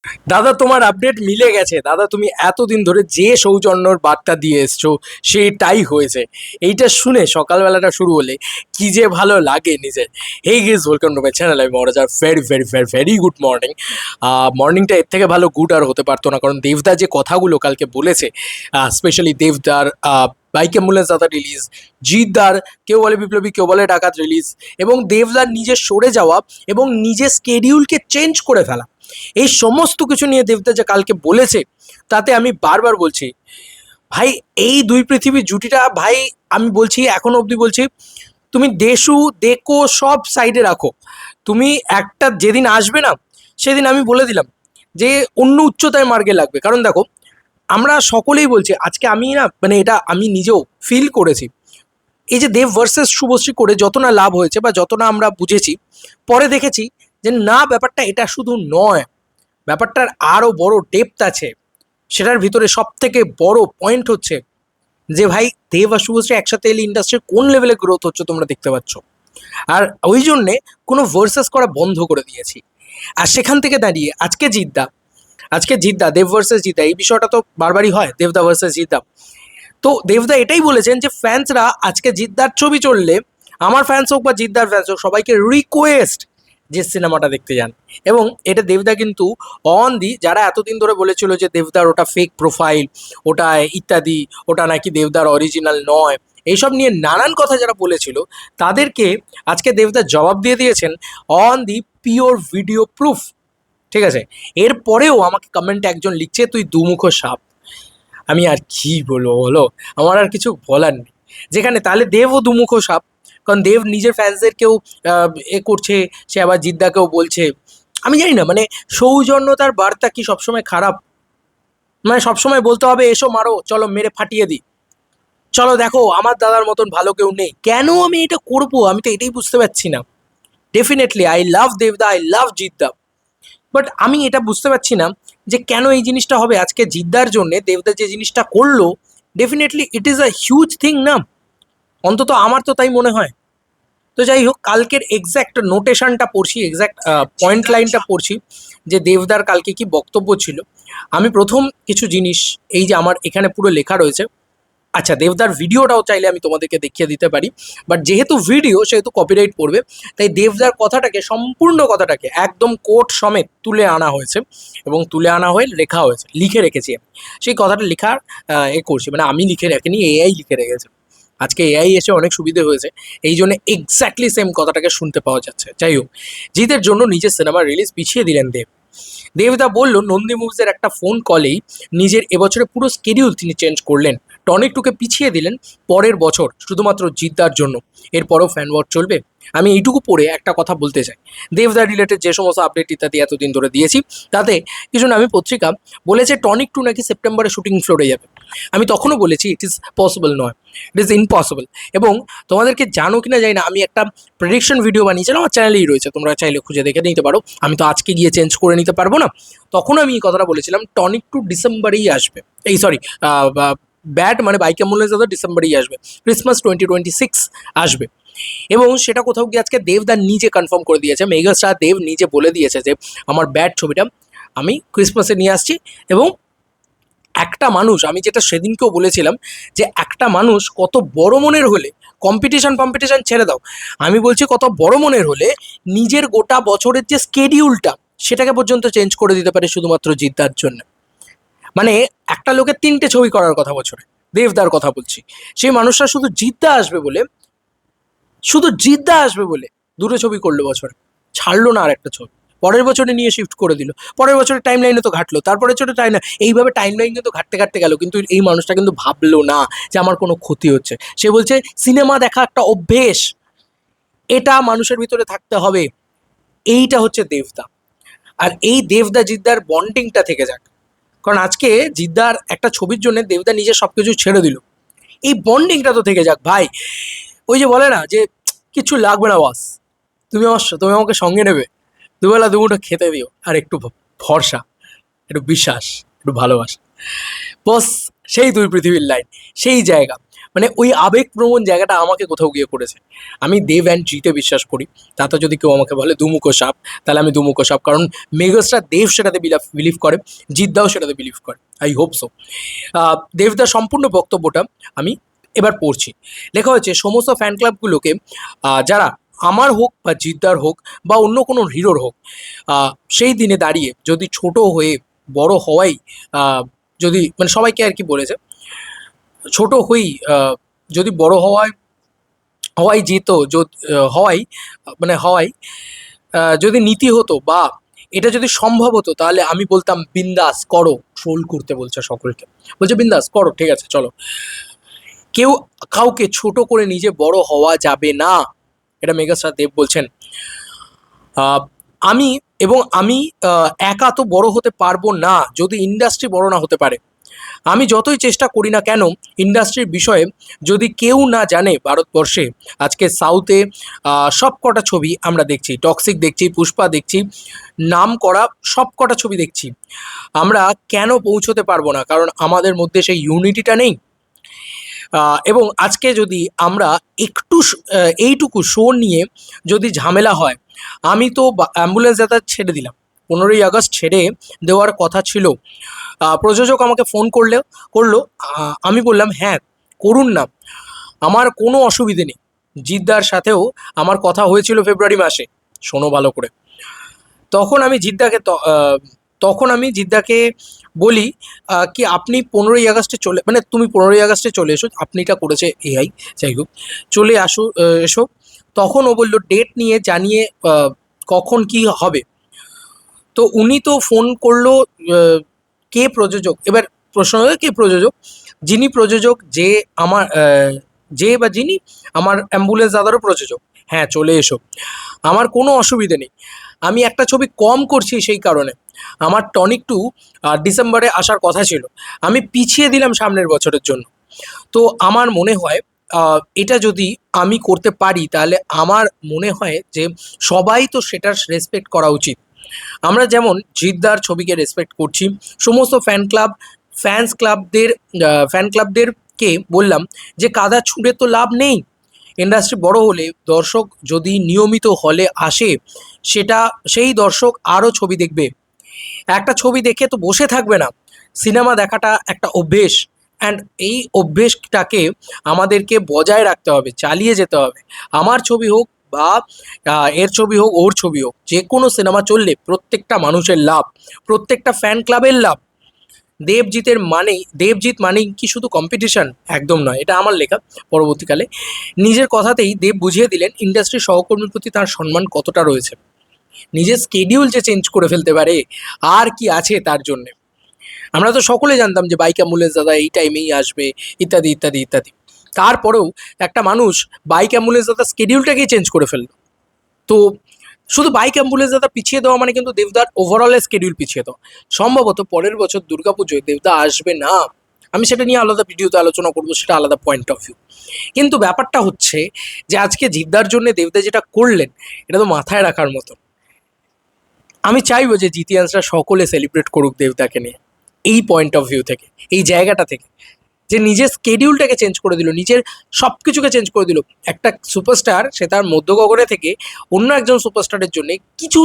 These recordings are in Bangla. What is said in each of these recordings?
দাদা তোমার আপডেট মিলে গেছে দাদা, তুমি এতদিন ধরে যে সৌজন্যর বার্তা দিয়ে এসছো সেটাই হয়েছে। এইটা শুনে সকালবেলাটা শুরু হলে কি যে ভালো লাগে নিজের। Hey guys, welcome to my channel. আমি মহারাজার very very very very good morning. মর্নিংটা এর থেকে ভালো গুড আর হতে পারতো না, কারণ দেবদা যে কথাগুলো কালকে বলেছে, স্পেশালি দেবদার বাইক অ্যাম্বুলেন্স দাদা রিলিজ, জিতদার কেউ বলে বিপ্লবী কেউ বলে ডাকাত রিলিজ, এবং দেবদার নিজের সরে যাওয়া এবং নিজের স্কেডিউলকে চেঞ্জ করে ফেলা, এই সমস্ত কিছু নিয়ে দেবদা যে কালকে বলেছে, তাতে আমি বারবার বলছি ভাই, এই দুই পৃথিবীর জুটিটা ভাই, আমি বলছি এখনো অবধি বলছি, তুমি দেশু দেখো সব সাইডে রাখো, তুমি একটা যেদিন আসবে না সেদিন আমি বলে দিলাম যে অন্য উচ্চতায় মার্গে লাগবে। কারণ দেখো, আমরা সকলেই বলছি আজকে, আমি না মানে এটা আমি নিজেও ফিল করেছি, এই যে দেব ভার্সেস শুভশ্রী করে যত না লাভ হয়েছে বা যত না আমরা বুঝেছি, পরে দেখেছি যে না, ব্যাপারটা এটা শুধু নয়, ব্যাপারটার আরও বড় ডেপথ আছে। সেটার ভিতরে সব থেকে বড় পয়েন্ট হচ্ছে যে ভাই, দেব আর শুভশ্রী একসাথে এলে ইন্ডাস্ট্রির কোন লেভেলে গ্রোথ হচ্ছে তোমরা দেখতে পাচ্ছ। আর ওই জন্যে কোনো ভার্সেস করা বন্ধ করে দিয়েছি। আর সেখান থেকে দাঁড়িয়ে আজকে জিদ্দা দেব ভার্সেস জিদ্দা, এই বিষয়টা তো বারবারই হয়, দেবদা ভার্সেস জিদ্দা। তো দেবদা এটাই বলেছেন যে ফ্যান্সরা আজকে জিদ্দার ছবি চললে, আমার ফ্যান্স হোক বা জিদ্দার ফ্যান্স হোক, সবাইকে রিকোয়েস্ট যে সিনেমাটা দেখতে যান। এবং এটা দেবদা কিন্তু অন দি, যারা এতদিন ধরে বলেছিল যে দেবদার ওটা ফেক প্রোফাইল, ওটা ইত্যাদি, ওটা নাকি দেবদার অরিজিনাল নয়, এইসব নিয়ে নানান কথা যারা বলেছিল, তাদেরকে আজকে দেবদা জবাব দিয়ে দিয়েছেন on the pure video proof. ঠিক আছে, এরপরেও আমাকে কমেন্টে একজন লিখছে তুই দুমুখো সাপ। আমি আর কি বলবো বলো, আমার আর কিছু বলার নেই। যেখানে তাহলে দেবও দুমুখো সাপ, কারণ দেব নিজের ফ্যান্সদেরকেও এ করছে, সে আবার জিদ্দাকেও বলছে। আমি জানি না, মানে সৌজন্যতার বার্তা কি সবসময় খারাপ? মানে সবসময় বলতে হবে এসো মারো, চলো মেরে ফাটিয়ে দিই, চলো দেখো আমার দাদার মতন ভালো কেউ নেই, কেন আমি এটা করবো? আমি তো এটাই বুঝতে পারছি না। ডেফিনেটলি আই লাভ দেবদা, আই লাভ জিদ্দা, বাট আমি এটা বুঝতে পারছি না যে কেন এই জিনিসটা হবে আজকে জিদ্দার জন্য। দেবদা যে জিনিসটা করলো, definitely it is a huge thing না, অন্তত আমার তো তাই মনে হয়। তো যাই হোক, কালকের এক্স্যাক্ট নোটেশনটা পড়ছি, এক্স্যাক্ট পয়েন্ট লাইনটা পড়ছি যে দেবদার কালকে কি বক্তব্য ছিল। আমি প্রথম কিছু জিনিস, এই যে আমার এখানে পুরো লেখা রয়েছে, আচ্ছা দেবদার ভিডিওটাও চাইলে আমি তোমাদেরকে দেখিয়ে দিতে পারি, বাট যেহেতু ভিডিও সেহেতু কপিরাইট পড়বে, তাই দেবদার কথাটাকে, সম্পূর্ণ কথাটাকে একদম কোট সমেত তুলে আনা হয়েছে, এবং তুলে আনা হয়ে লেখা হয়েছে, লিখে রেখেছি আমি। সেই কথাটা লেখার এ করছি, মানে আমি লিখে রাখিনি, এআই লিখে রেখেছে। আজকে এআই এসে অনেক সুবিধে হয়েছে, এই জন্য এক্স্যাক্টলি সেম কথাটাকে শুনতে পাওয়া যাচ্ছে। যাই হোক, জিতের জন্য নিজের সিনেমার রিলিজ পিছিয়ে দিলেন দেব। দেবদা বলল নন্দী মুভিজের একটা ফোন কলেই নিজের এবছরের পুরো স্কেডিউল তিনি চেঞ্জ করলেন, টনিক টুকে পিছিয়ে দিলেন পরের বছর শুধুমাত্র জিদ্দার জন্য। এরপরও ফ্যান ওয়ার চলবে। আমি এইটুকু পড়ে একটা কথা বলতে চাই, দেবদা রিলেটেড যে সমস্ত আপডেট ইত্যাদি এতদিন ধরে দিয়েছি, তাতে কিছু নামি পত্রিকা বলেছে টনিক টু নাকি সেপ্টেম্বরে শুটিং ফ্লোরে যাবে। আমি তখনও বলেছি ইট ইজ পসিবল নয়, ইট ইজ ইম্পসিবল। এবং তোমাদেরকে জানো কিনা জানি না, আমি একটা প্রেডিকশন ভিডিও বানিয়েছিলাম, আমার চ্যানেলেই রয়েছে, তোমরা চাইলে খুঁজে দেখে নিতে পারো। আমি তো আজকে গিয়ে চেঞ্জ করে নিতে পারবো না। তখন আমি এই কথাটা বলেছিলাম টনিক টু ডিসেম্বরেই আসবে, এই সরি, ব্যাট মানে বাইক অ্যাম্বুলেন্স দাদা ডিসেম্বরেই আসবে, ক্রিসমাস 2026 আসবে। এবং সেটা কোথাও গিয়ে আজকে দেবদা নিজে কনফার্ম করে দিয়েছে, মেগাস্টার দেব নিজে বলে দিয়েছে যে আমার ব্যাট ছবিটা আমি ক্রিসমাসে নিয়ে আসছি। এবং একটা মানুষ, আমি যেটা সেদিনকেও বলেছিলাম, যে একটা মানুষ কত বড় মনের হলে, কম্পিটিশন ছেড়ে দাও, আমি বলছি কত বড় মনের হলে নিজের গোটা বছরের যে স্কেডিউলটা সেটাকে পর্যন্ত চেঞ্জ করে দিতে পারে শুধুমাত্র জিদ্দার জন্য। মানে একটা লোকের 3টে ছবি করার কথা বছরে, দেবদার কথা বলছি, সেই মানুষটা শুধু জিদ্দা আসবে বলে 2টো ছবি করলো বছরে, ছাড়লো না আর একটা ছবি, পরের বছরে নিয়ে শিফট করে দিল, পরের বছরের টাইম লাইনে তো ঘাটলো, তারপরে ছোটো টাইম, এইভাবে টাইম লাইন কিন্তু ঘাটতে ঘাটতে গেল, কিন্তু এই মানুষটা কিন্তু ভাবলো না যে আমার কোনো ক্ষতি হচ্ছে। সে বলছে সিনেমা দেখা একটা অভ্যেস, এটা মানুষের ভিতরে থাকতে হবে। এইটা হচ্ছে দেবদা। আর এই দেবদা জিদ্দার বন্ডিংটা থেকে যাক, কারণ আজকে জিদ্দার একটা ছবির জন্য দেবদা নিজে সবকিছু ছেড়ে দিল, এই বন্ডিংটা তো থেকে যাক ভাই। ওই যে বলে না যে কিছু লাগবে না বস, তুমি আমাকে সঙ্গে নেবে, দুবেলা দুমুঠো খেতে দিও, আর একটু ভরসা, একটু বিশ্বাস, একটু ভালোবাসা, বস। সেই দুই পৃথিবীর লাইন, সেই জায়গা। মানে ওই আবেগপ্রবণ জায়গাটা আমাকে কোথাও গিয়ে করেছে। আমি দেব অ্যান্ড জিতে বিশ্বাস করি। তাতে যদি কেউ আমাকে বলে দুমুখো সাপ, তাহলে আমি দুমুখো সাপ, কারণ মেগাস্টার দেব সেটাতে বিলিভ করে, জিদ্দাও সেটাতে বিলিভ করে। I hope so. দেবদার সম্পূর্ণ বক্তব্যটা আমি এবার পড়ছি। লেখা হয়েছে, সমস্ত ফ্যান ক্লাবগুলোকে যারা আমার হোক বা জিদ্দার হোক বা অন্য কোনো হিরোর হোক, সেই দিনে দাঁড়িয়ে যদি ছোট হয়ে বড় হওয়াই যদি মানে সবাইকে আর কি বলেছে, ছোট হয়েই যদি বড় হওয়ায় হওয়াই যেত হওয়াই মানে হওয়াই যদি নীতি হতো বা এটা যদি সম্ভব হতো, তাহলে আমি বলতাম বিন্দাস করো। ট্রোল করতে বলছে সকলকে, বলছে বিন্দাস করো, ঠিক আছে চলো। কেউ কাউকে ছোট করে নিজে বড় হওয়া যাবে না, এটা মেগাস্টার দেব বলছেন। আহ, আমি আমি একা তো বড় হতে পারবো না যদি ইন্ডাস্ট্রি বড় না হতে পারে। আমি যতই চেষ্টা করি না কেন, ইন্ডাস্ট্রির বিষয়ে যদি কেউ না জানে ভারতবর্ষে, আজকে সাউথে সব কটা ছবি আমরা দেখছি, টক্সিক দেখছি, পুষ্পা দেখছি, নাম করা সব কটা ছবি দেখছি, আমরা কেন পৌঁছতে পারবো না? কারণ আমাদের মধ্যে সেই ইউনিটিটা নেই। এবং আজকে যদি আমরা একটু এইটুকু শো নিয়ে যদি ঝামেলা হয়, আমি তো অ্যাম্বুলেন্স যাতায়াত ছেড়ে দিলাম, 15ই আগস্ট ছেড়ে দেওয়ার কথা ছিল। প্রযোজক আমাকে ফোন করলো, আমি বললাম হ্যাঁ করুন না, আমার কোনো অসুবিধে নেই। জিদ্দার সাথেও আমার কথা হয়েছিল ফেব্রুয়ারি মাসে, শোনো ভালো করে। তখন আমি জিদ্দাকে বলি কি আপনি 15ই আগস্টে চলে, মানে তুমি 15ই আগস্টে চলে এসো, আপনিটা করেছে এআই, যাই হোক চলে এসো। তখন ও বললো ডেট নিয়ে জানিয়ে কখন কি হবে। তো উনি তো ফোন করলো, কে প্রযোজক, এবার প্রশ্ন হলো কে প্রযোজক? যিনি প্রযোজক, যে বা যিনি আমার অ্যাম্বুলেন্স দাদারও প্রযোজক, হ্যাঁ চলে এসো, আমার কোনো অসুবিধে নেই। আমি একটা ছবি কম করছি, সেই কারণে আমার টনিক 2 ডিসেম্বরে আসার কথা ছিল, আমি পিছিয়ে দিলাম সামনের বছরের জন্য। তো আমার মনে হয় এটা যদি আমি করতে পারি, তাহলে আমার মনে হয় যে সবাই তো সেটার রেসপেক্ট করা উচিত। আমরা যেমন জিদ্দার ছবিকে রেসপেক্ট করছি, সমস্ত ফ্যান ক্লাবদেরকে বললাম যে কাদা ছুঁড়ে তো লাভ নেই। ইন্ডাস্ট্রি বড় হলে দর্শক যদি নিয়মিত হলে আসে, সেই দর্শক আরও ছবি দেখবে, একটা ছবি দেখে তো বসে থাকবে না। সিনেমা দেখাটা একটা অভ্যেস, অ্যান্ড এই অভ্যেসটাকে আমাদেরকে বজায় রাখতে হবে, চালিয়ে যেতে হবে। আমার ছবি হোক বা এর ছবি হোক, ওর ছবি হোক, যে কোনো সিনেমা চললে প্রত্যেকটা মানুষের লাভ, প্রত্যেকটা ফ্যান ক্লাবের লাভ। দেবজিৎ মানেই কি শুধু কম্পিটিশন? একদম নয়, এটা আমার লেখা। পরবর্তীকালে নিজের কথাতেই দেব বুঝিয়ে দিলেন ইন্ডাস্ট্রির সহকর্মীর প্রতি তার সম্মান কতটা রয়েছে। নিজের স্কেডিউল যে চেঞ্জ করে ফেলতে পারে, আর কি আছে তার জন্যে? আমরা তো সকলে জানতাম যে বাইক অ্যাম্বুলেন্স দাদা এই টাইমেই আসবে, ইত্যাদি ইত্যাদি ইত্যাদি। তারপরেও একটা মানুষ বাইক অ্যাম্বুলেন্স দাদা স্কেডিউলটাকেই চেঞ্জ করে ফেললো। তো শুধু বাইক অ্যাম্বুলেন্স দাদা পিছিয়ে দেওয়া মানে কিন্তু দেবদার ওভারঅলের স্কেডিউল পিছিয়ে দেওয়া। সম্ভবত পরের বছর দুর্গাপুজোয় দেবদা আসবে না, আমি সেটা নিয়ে আলাদা ভিডিওতে আলোচনা করবো, সেটা আলাদা পয়েন্ট অফ ভিউ। কিন্তু ব্যাপারটা হচ্ছে যে আজকে জিদ্দার জন্য দেবদা যেটা করলেন, এটা তো মাথায় রাখার মতো। আমি চাইবো যে জিতিয়ান্সরা সকলে সেলিব্রেট করুক দেবদাকে নিয়ে, এই পয়েন্ট অফ ভিউ থেকে, এই জায়গাটা থেকে, যে নিজের স্কেডিউলটাকে চেঞ্জ করে দিল, নিজের সব কিছুকে চেঞ্জ করে দিল। একটা সুপারস্টার সে তার মধ্যগগনে থেকে অন্য একজন সুপারস্টারের জন্য কিছু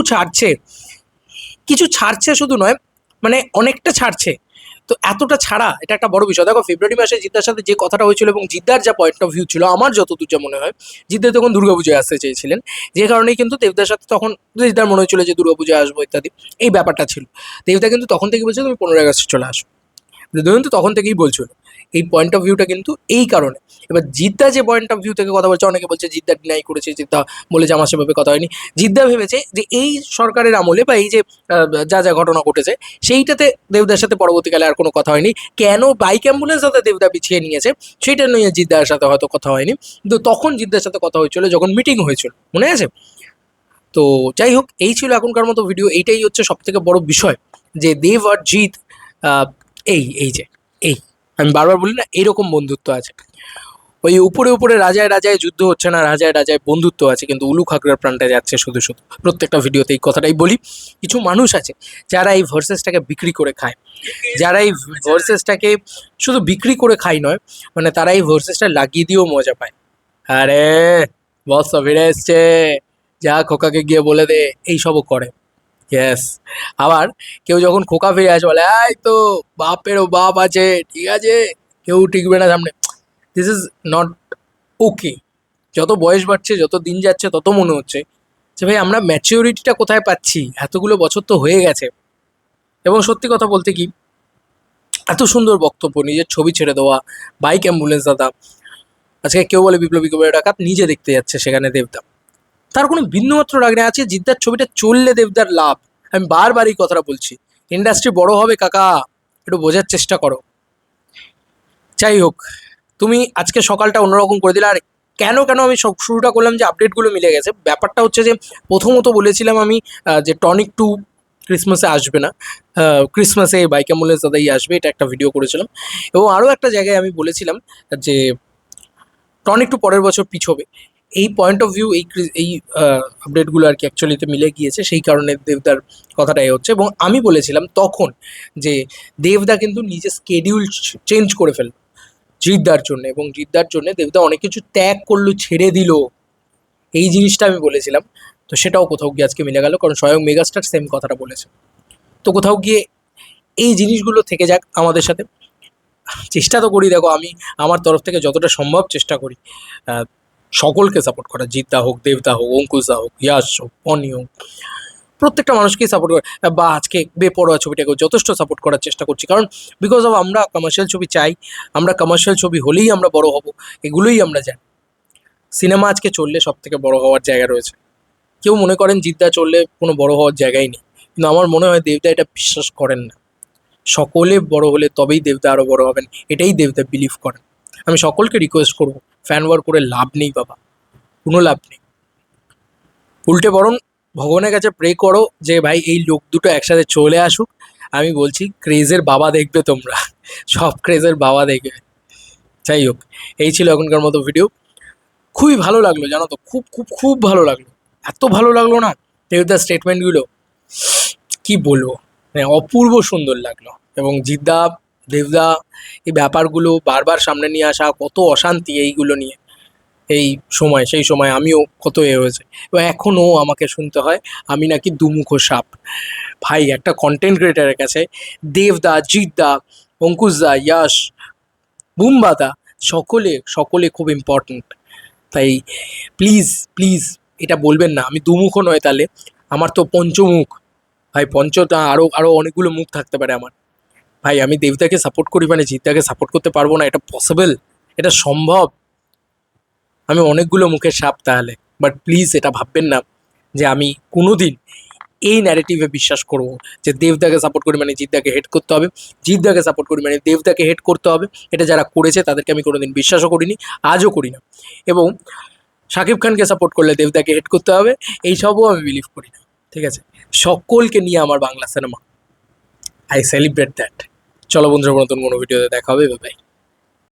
ছাড়ছে শুধু নয়, মানে অনেকটা ছাড়ছে। তো এতটা ছাড়া এটা একটা বড় বিষয়। দেখো ফেব্রুয়ারি মাসে জিদ্দার সাথে যে কথাটা হয়েছিল এবং জিদ্দার যা পয়েন্ট অফ ভিউ ছিল, আমার যতদূর যা মনে হয়, জিদ্দা তখন দুর্গাপুজোয় আসতে চেয়েছিলেন, যে কারণেই কিন্তু দেবদার সাথে তখন জিদ্দার মনে হয়েছিল যে দুর্গাপুজোয় আসবো ইত্যাদি, এই ব্যাপারটা ছিল। দেবদা কিন্তু তখন থেকে বলছে তুমি 15ই আগস্টে চলে আসো, ধরুন তো তখন থেকেই বলছিল। এই পয়েন্ট অফ ভিউটা কিন্তু এই কারণে। এবার জিদ্দা যে পয়েন্ট অফ ভিউ থেকে কথা বলছে, অনেকে বলছে জিদ্দা ডিনাই করেছে, জিদ্দা বলে যে আমার সেভাবে কথা হয়নি। জিদ্দা ভেবেছে যে এই সরকারের আমলে বা এই যে যা যা ঘটনা ঘটেছে, সেইটাতে দেবদার সাথে পরবর্তীকালে আর কোনো কথা হয়নি। কেন বাইক অ্যাম্বুলেন্স সাথে দেবদা পিছিয়ে নিয়েছে, সেটা নিয়ে জিদ্দার সাথে হয়তো কথা হয়নি, কিন্তু তখন জিদ্দার সাথে কথা হয়েছিল যখন মিটিং হয়েছিল, মনে আছে? তো যাই হোক, এই ছিল এখনকার মতো ভিডিও। এইটাই হচ্ছে সব থেকে বড় বিষয়, যে দেব আর জিৎ, এই এই যে এই আমি বারবার বলি না, এরকম বন্ধুত্ব আছে। ওই উপরে উপরে রাজায় রাজায় যুদ্ধ হচ্ছে না, রাজায় রাজায় বন্ধুত্ব আছে, কিন্তু উলু খাগড়ার প্রাণটা যাচ্ছে শুধু শুধু। প্রত্যেকটা ভিডিওতে এই কথাটাই বলি। কিছু মানুষ আছে যারা এই ভার্সেসটাকে বিক্রি করে খায়, যারা এই ভার্সেসটাকে শুধু বিক্রি করে খায় নয়, মানে তারা এই ভার্সেসটা লাগিয়ে দিয়েও মজা পায়। আরে বস ফিরে এসছে, যা খোকাকে গিয়ে বলে দে, এইসবও করে। ইয়েস। আবার কেউ যখন খোকা ফিরে আসে বলে এই তো বাপেরও বাপ আছে, ঠিক আছে, কেউ টিকবে না সামনে। This is not okay. যত বয়স বাড়ছে, যত দিন যাচ্ছে, তত মনে হচ্ছে যে ভাই আমরা ম্যাচিওরিটিটা কোথায় পাচ্ছি, এতগুলো বছর তো হয়ে গেছে। এবং সত্যি কথা বলতে কি, এত সুন্দর বক্তব্য, নিজের ছবি ছেড়ে দেওয়া, বাইক অ্যাম্বুলেন্স দাদা, আজকে কেউ বলে বিপ্লবী কবির ডাকাত, নিজে দেখতে যাচ্ছে সেখানে দেবদা, তার কোনো বিন্দুমাত্র রাগ নেই। আছে জিদ্দার ছবিটা চললে দেবদার লাভ। আমি বারবার এই কথাটা বলছি, ইন্ডাস্ট্রি বড় হবে কাকা, একটু বোঝার চেষ্টা করো। যাই হোক, তুমি আজকে সকালটা অন্যরকম করে দিলে। আর কেন কেন আমি সব শুরুটা করলাম যে আপডেটগুলো মিলে গেছে, ব্যাপারটা হচ্ছে যে প্রথমত বলেছিলাম আমি যে টনিক টু ক্রিসমাসে আসবে না, ক্রিসমাসে বাইক অ্যাম্বুলেন্স দাদাই আসবে, এটা একটা ভিডিও করেছিলাম। এবং আরও একটা জায়গায় আমি বলেছিলাম যে টনিক টু পরের বছর পিছোবে। এই পয়েন্ট অফ ভিউ, এই আপডেটগুলো আর কি অ্যাকচুয়ালিতে মিলে গিয়েছে, সেই কারণে দেবদার কথাটাই হচ্ছে। এবং আমি বলেছিলাম তখন যে দেবদা কিন্তু নিজের স্কেডিউল চেঞ্জ করে ফেলল জিদ্দার জন্য, এবং জিদ্দার জন্য দেবদা অনেক কিছু ত্যাগ করলো, ছেড়ে দিল, এই জিনিসটা আমি বলেছিলাম। তো সেটাও কোথাও গিয়ে আজকে মিলে গেল, কারণ স্বয়ং মেগাস্টার সেম কথাটা বলেছে। তো কোথাও গিয়ে এই জিনিসগুলো থেকে যাক আমাদের সাথে। চেষ্টা তো করি, দেখো আমি আমার তরফ থেকে যতটা সম্ভব চেষ্টা করি সকলকে সাপোর্ট করা, জিদ্দা হোক, দেবদা হোক, অঙ্কুশদা হোক, ইয়াশ হোক, পনি হোক, প্রত্যেকটা মানুষকেই সাপোর্ট করে। বা আজকে বেপরোয়া ছবিটাকেও যথেষ্ট সাপোর্ট করার চেষ্টা করছি, কারণ বিকজ অফ আমরা কমার্শিয়াল ছবি চাই, আমরা কমার্শিয়াল ছবি হলেই আমরা বড় হব, এগুলোই আমরা জানি। সিনেমা আজকে চললে সব থেকে বড় হওয়ার জায়গা রয়েছে। কেউ মনে করেন জিদ্দা চললে কোনো বড় হওয়ার জায়গাই নেই, কিন্তু আমার মনে হয় দেবদা এটা বিশ্বাস করেন না। সকলে বড় হলে তবেই দেবদা আরও বড় হবেন, এটাই দেবদা বিলিভ করেন। আমি সকলকে রিকোয়েস্ট করবো, ফ্যান ওয়ার করে লাভ নেই বাবা, কোনো লাভ নেই। উল্টে বরং ভগবানের কাছে প্রে করো যে ভাই এই লোক দুটো একসাথে চলে আসুক। আমি বলছি ক্রেজের বাবা দেখবে তোমরা, সব ক্রেজের বাবা দেখবে। যাই হোক, এই ছিল এখনকার মতো ভিডিও। খুবই ভালো লাগলো জানো তো, খুব খুব খুব ভালো লাগলো। এত ভালো লাগলো না দেবদার স্টেটমেন্টগুলো, কি বলবো, মানে অপূর্ব সুন্দর লাগলো। এবং জিদ্দা, দেবদা, এই ব্যাপারগুলো বারবার সামনে নিয়ে আসা, কত অশান্তি এইগুলো নিয়ে, এই সময় সেই সময় আমিও কত হয়েছে। এবং এখনও আমাকে শুনতে হয় আমি নাকি দুমুখো সাপ। ভাই একটা কন্টেন্ট ক্রিয়েটারের কাছে দেবদা, জিদ্দা, অঙ্কুশদা, ইয়াশ, বুম্বাদা, সকলে সকলে খুব ইম্পর্ট্যান্ট। তাই প্লিজ প্লিজ এটা বলবেন না আমি দুমুখো নয়, তাহলে আমার তো পঞ্চমুখ। ভাই পঞ্চটা আরও আরও অনেকগুলো মুখ থাকতে পারে আমার। ভাই আমি দেবদাকে সাপোর্ট করি মানে জিদ্দাকে সাপোর্ট করতে পারবো না, এটা পসিবল, এটা সম্ভব? আমি অনেকগুলো মুখের সাপ তাহলে। বাট প্লিজ এটা ভাববেন না যে আমি কোনো দিন এই ন্যারেটিভে বিশ্বাস করব যে দেবদাকে সাপোর্ট করি মানে জিদ্দাকে হেড করতে হবে, জিদ্দাকে সাপোর্ট করি মানে দেবদাকে হেড করতে হবে। এটা যারা করেছে তাদেরকে আমি কোনোদিন বিশ্বাসও করিনি, আজও করি না। এবং শাকিব খানকে সাপোর্ট করলে দেবদাকে হেড করতে হবে, এইসবও আমি বিলিভ করি না। ঠিক আছে, সকলকে নিয়ে আমার Bangla cinema, I celebrate that. চলো বন্ধুরা, নতুন কোনো ভিডিওতে দেখা হবে, বাই।